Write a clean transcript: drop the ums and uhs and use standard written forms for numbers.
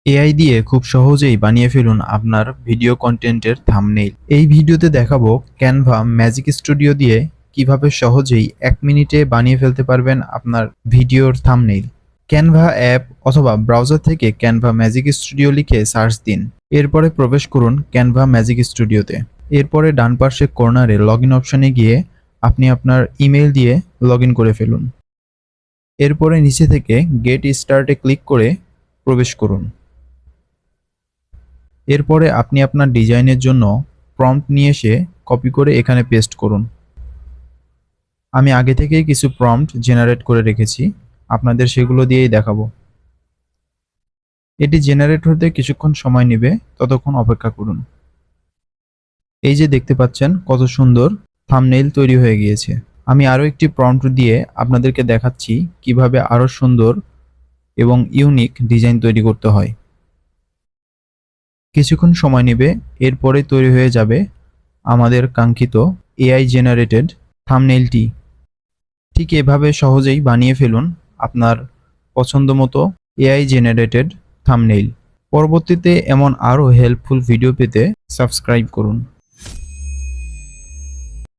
AI দিয়ে খুব সহজেই বানিয়ে ফেলুন আপনার ভিডিও কন্টেন্টের থাম্বনেইল। এই ভিডিওতে দেখাবো ক্যানভা ম্যাজিক স্টুডিও দিয়ে কিভাবে সহজেই 1 মিনিটে বানিয়ে ফেলতে পারবেন আপনার ভিডিওর থাম্বনেইল। ক্যানভা অ্যাপ অথবা ব্রাউজার থেকে ক্যানভা ম্যাজিক স্টুডিও লিখে সার্চ দিন। এরপরে প্রবেশ করুন ক্যানভা ম্যাজিক স্টুডিওতে। এরপরে ডান পাশে কর্নারে লগইন অপশনে গিয়ে আপনি আপনার ইমেল দিয়ে লগইন করে ফেলুন। এরপরে নিচে থেকে গেট স্টার্টে ক্লিক করে প্রবেশ করুন। এরপরে আপনি আপনার ডিজাইনের জন্য প্রম্পট নিয়ে এসে কপি করে এখানে পেস্ট করুন। আমি আগে থেকেই কিছু প্রম্পট জেনারেট করে রেখেছি, আপনাদের সেগুলো দিয়েই দেখাবো। এটি জেনারেট হতে কিছুক্ষণ সময় নেবে, ততক্ষণ অপেক্ষা করুন। এই যে দেখতে পাচ্ছেন কত সুন্দর থাম্বনেইল তৈরি হয়ে গিয়েছে। আমি আরও একটি প্রম্পট দিয়ে আপনাদেরকে দেখাচ্ছি কিভাবে আরও সুন্দর এবং ইউনিক ডিজাইন তৈরি করতে হয়। কিছুক্ষণ সময় নেবে, এরপরে তৈরি হয়ে যাবে আমাদের কাঙ্ক্ষিত এআই জেনারেটেড থাম্বনেইলটি। ঠিক এভাবে সহজেই বানিয়ে ফেলুন আপনার পছন্দমতো এআই জেনারেটেড থাম্বনেইল। পরবর্তীতে এমন আরও হেল্পফুল ভিডিও পেতে সাবস্ক্রাইব করুন।